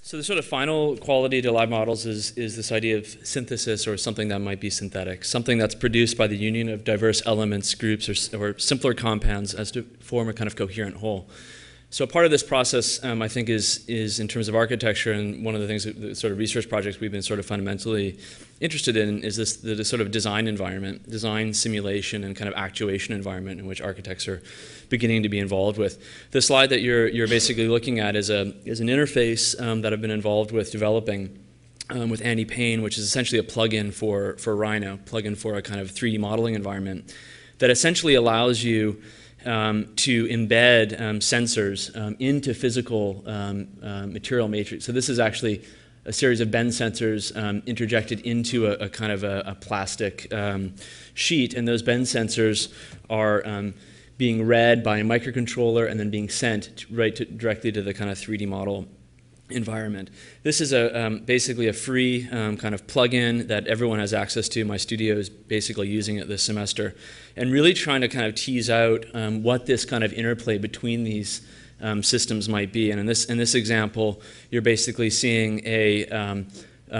So the sort of final quality to live models is this idea of synthesis, or something that might be synthetic, something that's produced by the union of diverse elements, groups, or simpler compounds as to form a kind of coherent whole. So part of this process, I think, is in terms of architecture, and one of the things, the sort of research projects we've been sort of fundamentally interested in is the sort of design environment, design simulation, and kind of actuation environment in which architects are beginning to be involved with. The slide that you're basically looking at is an interface that I've been involved with developing with Andy Payne, which is essentially a plugin for Rhino, plugin for a kind of 3D modeling environment that essentially allows you to embed sensors into physical material matrix. So this is actually a series of bend sensors interjected into a kind of a plastic sheet, and those bend sensors are being read by a microcontroller and then being sent directly to the kind of 3D model environment. This is basically a free kind of plug-in that everyone has access to. My studio is basically using it this semester, and really trying to kind of tease out what this kind of interplay between these systems might be. And in this example, you're basically seeing a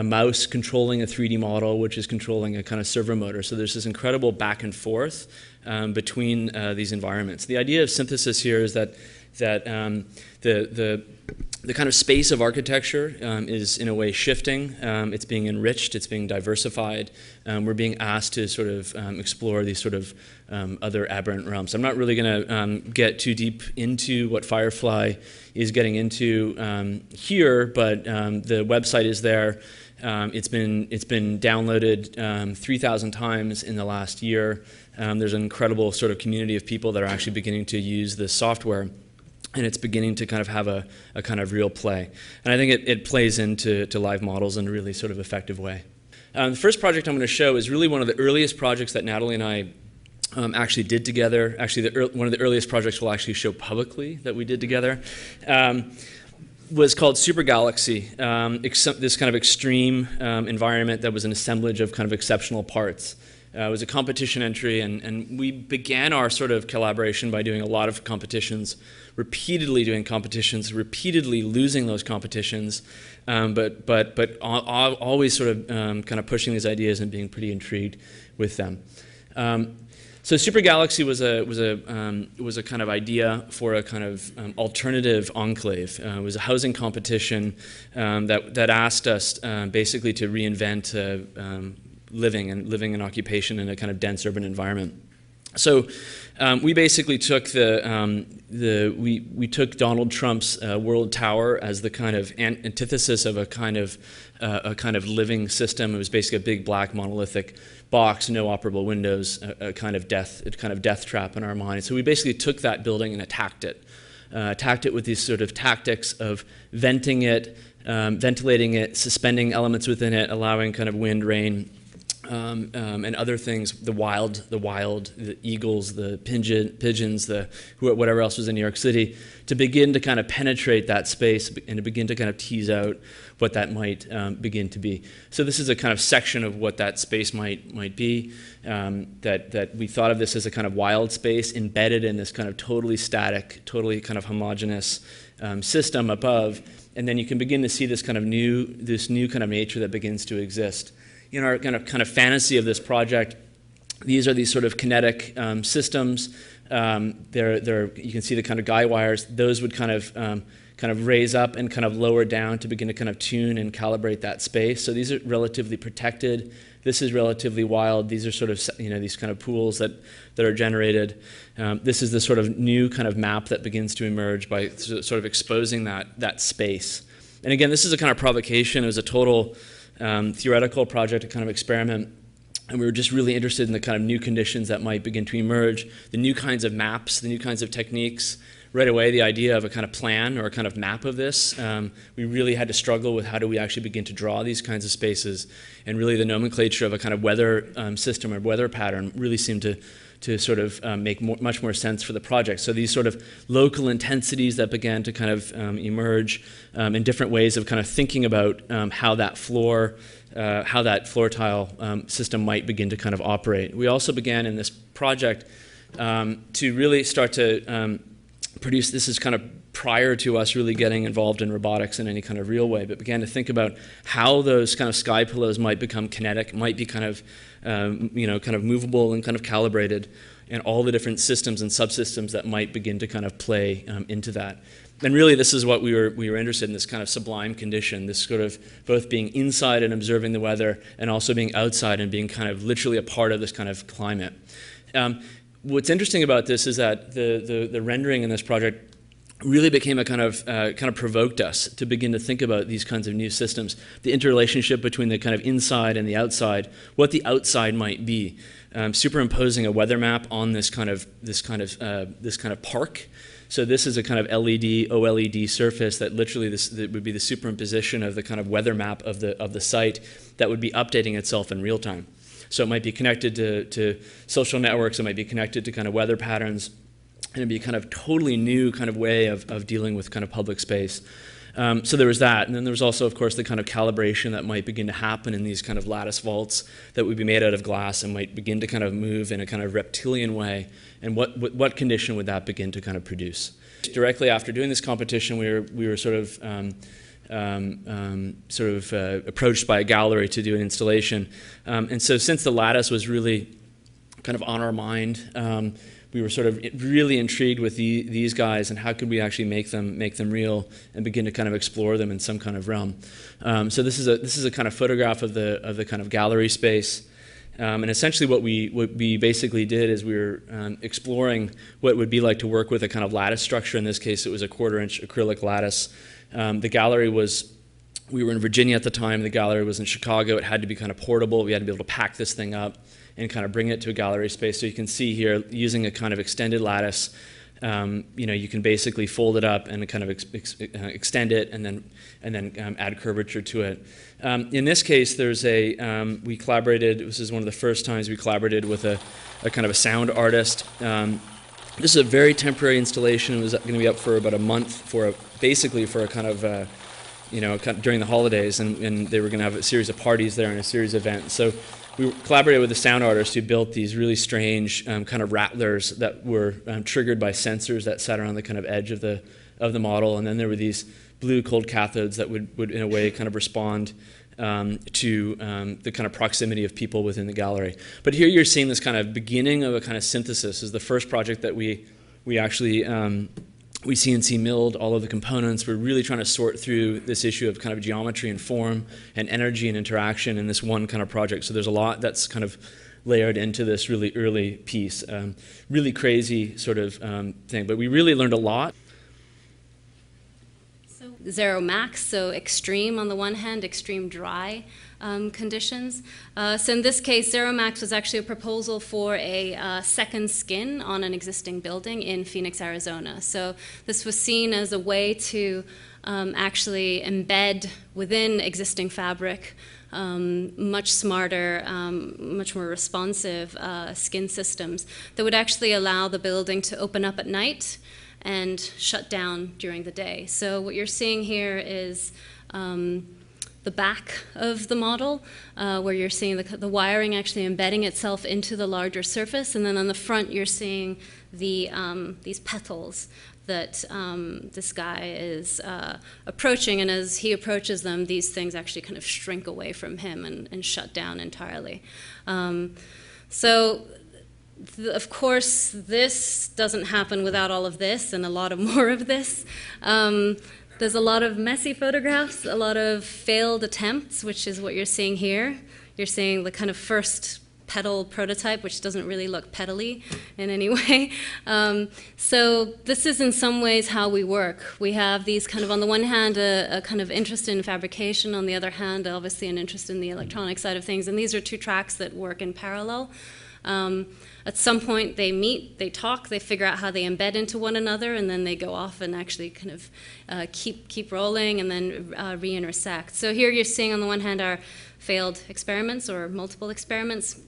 mouse controlling a 3D model, which is controlling a kind of servo motor. So there's this incredible back and forth between these environments. The idea of synthesis here is that the kind of space of architecture is in a way shifting. It's being enriched, it's being diversified. We're being asked to sort of explore these sort of other aberrant realms. I'm not really going to get too deep into what Firefly is getting into here, but the website is there. It's been downloaded 3,000 times in the last year. There's an incredible sort of community of people that are actually beginning to use this software, and it's beginning to kind of have a kind of real play. And I think it plays into live models in a really sort of effective way. The first project I'm going to show is really one of the earliest projects that Natalie and I actually did together. Actually, one of the earliest projects we'll actually show publicly that we did together. Was called Super Galaxy, this kind of extreme environment that was an assemblage of kind of exceptional parts. It was a competition entry, and we began our sort of collaboration by doing a lot of competitions, repeatedly doing competitions, repeatedly losing those competitions, but always sort of kind of pushing these ideas and being pretty intrigued with them. So Super Galaxy was a kind of idea for a kind of alternative enclave. It was a housing competition that asked us basically to reinvent living and occupation in a kind of dense urban environment. So we basically took we took Donald Trump's World Tower as the kind of antithesis of a kind of living system. It was basically a big black monolithic box, no operable windows, a kind of death trap in our mind. So we basically took that building and attacked it with these sort of tactics of venting it, ventilating it, suspending elements within it, allowing kind of wind, rain, and other things, the eagles, the pigeons, whatever else was in New York City, to begin to kind of penetrate that space and to begin to kind of tease out what that might begin to be. So this is a kind of section of what that space might be, that we thought of this as a kind of wild space embedded in this kind of totally static, totally kind of homogeneous system above, and then you can begin to see this new kind of nature that begins to exist. In our kind of fantasy of this project, these are these sort of kinetic systems. You can see the kind of guy wires. Those would kind of raise up and kind of lower down to begin to kind of tune and calibrate that space. So these are relatively protected. This is relatively wild. These are sort of these kind of pools that are generated. This is the sort of new kind of map that begins to emerge by sort of exposing that space. And again, this is a kind of provocation. It was a total theoretical project, a kind of experiment, and we were just really interested in the kind of new conditions that might begin to emerge, the new kinds of maps, the new kinds of techniques. Right away, the idea of a kind of plan or a kind of map of this, we really had to struggle with how do we actually begin to draw these kinds of spaces, and really the nomenclature of a kind of weather system or weather pattern really seemed to sort of make much more sense for the project. So these sort of local intensities that began to kind of emerge in different ways of kind of thinking about how that floor tile system might begin to kind of operate. We also began in this project to really start to produced, this is kind of prior to us really getting involved in robotics in any kind of real way, but began to think about how those kind of sky pillows might become kinetic, might be kind of, kind of movable and kind of calibrated, and all the different systems and subsystems that might begin to kind of play into that. And really, this is what we were interested in, this kind of sublime condition, this sort of both being inside and observing the weather, and also being outside and being kind of literally a part of this kind of climate. What's interesting about this is that the rendering in this project really became a kind of provoked us to begin to think about these kinds of new systems, the interrelationship between the kind of inside and the outside, what the outside might be, superimposing a weather map on this kind of park. So this is a kind of LED, OLED surface that literally that would be the superimposition of the kind of weather map of the site that would be updating itself in real time. So it might be connected to social networks, it might be connected to kind of weather patterns, and it'd be a kind of totally new kind of way of dealing with kind of public space. So there was that, and then there was also, of course, the kind of calibration that might begin to happen in these kind of lattice vaults that would be made out of glass and might begin to kind of move in a kind of reptilian way, and what condition would that begin to kind of produce? Directly after doing this competition, we were sort of approached by a gallery to do an installation, and so since the lattice was really kind of on our mind, we were sort of really intrigued with these guys and how could we actually make them real and begin to kind of explore them in some kind of realm. So this is a kind of photograph of the kind of gallery space, and essentially what we basically did is we were exploring what it would be like to work with a kind of lattice structure. In this case, it was a 1/4-inch acrylic lattice. The gallery we were in Virginia at the time. The gallery was in Chicago. It had to be kind of portable. We had to be able to pack this thing up and kind of bring it to a gallery space. So you can see here, using a kind of extended lattice, you can basically fold it up and kind of extend it and then add curvature to it. In this case, we collaborated. This is one of the first times we collaborated with a kind of a sound artist. This is a very temporary installation. It was going to be up for about a month basically for a kind of during the holidays, and they were going to have a series of parties there and a series of events. So we collaborated with a sound artist who built these really strange kind of rattlers that were triggered by sensors that sat around the kind of edge of the model, and then there were these blue cold cathodes that would in a way kind of respond to the kind of proximity of people within the gallery. But here you're seeing this kind of beginning of a kind of synthesis. This is the first project that we actually we CNC milled all of the components. We're really trying to sort through this issue of kind of geometry and form and energy and interaction in this one kind of project. So there's a lot that's kind of layered into this really early piece. Really crazy sort of thing, but we really learned a lot. So zero max, so extreme on the one hand, extreme dry conditions. So in this case, Zero Max was actually a proposal for a second skin on an existing building in Phoenix, Arizona. So this was seen as a way to actually embed within existing fabric much smarter, much more responsive skin systems that would actually allow the building to open up at night and shut down during the day. So what you're seeing here is the back of the model, where you're seeing the wiring actually embedding itself into the larger surface, and then on the front you're seeing these petals that this guy is approaching, and as he approaches them, these things actually kind of shrink away from him and shut down entirely. Of course, this doesn't happen without all of this and a lot of more of this. There's a lot of messy photographs, a lot of failed attempts, which is what you're seeing here. You're seeing the kind of first petal prototype, which doesn't really look petally in any way. So this is in some ways how we work. We have these kind of, on the one hand, a kind of interest in fabrication, on the other hand, obviously an interest in the electronic side of things, and these are two tracks that work in parallel. At some point they meet, they talk, they figure out how they embed into one another, and then they go off and actually kind of keep rolling and then re-intersect. So here you're seeing on the one hand our failed experiments or multiple experiments.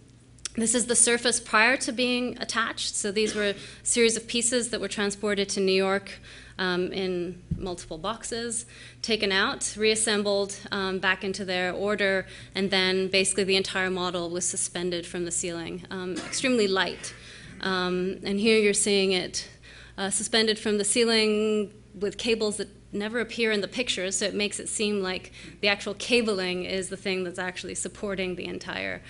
This is the surface prior to being attached. So these were a series of pieces that were transported to New York in multiple boxes, taken out, reassembled back into their order, and then basically the entire model was suspended from the ceiling, extremely light. And here you're seeing it suspended from the ceiling with cables that never appear in the pictures, so it makes it seem like the actual cabling is the thing that's actually supporting the entire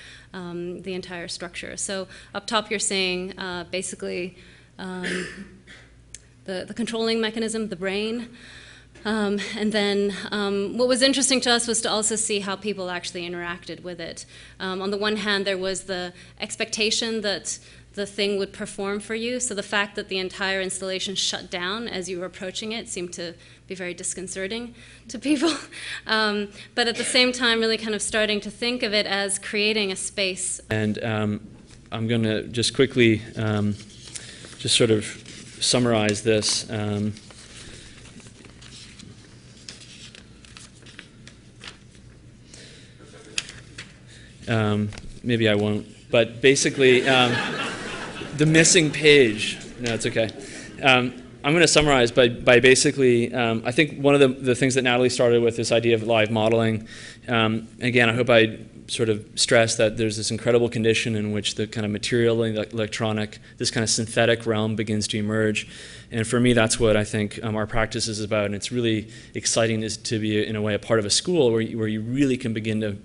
structure. So up top you're seeing basically the controlling mechanism, the brain. And then what was interesting to us was to also see how people actually interacted with it. On the one hand, there was the expectation that the thing would perform for you. So the fact that the entire installation shut down as you were approaching it seemed to be very disconcerting to people. But at the same time, really kind of starting to think of it as creating a space. And I'm going to just quickly just sort of summarize this. Maybe I won't. But basically, the missing page. No, it's okay. I'm going to summarize by basically, I think one of the things that Natalie started with, this idea of live modeling. Again, I hope I sort of stress that there's this incredible condition in which the kind of material and electronic, this kind of synthetic realm begins to emerge. And for me, that's what I think our practice is about. And it's really exciting to be, in a way, a part of a school where you really can begin to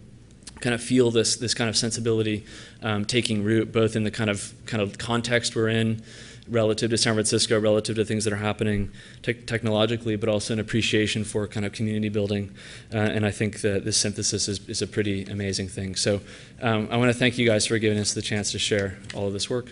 kind of feel this kind of sensibility taking root, both in the kind of context we're in relative to San Francisco, relative to things that are happening technologically, but also an appreciation for kind of community building. And I think that this synthesis is a pretty amazing thing. So I want to thank you guys for giving us the chance to share all of this work.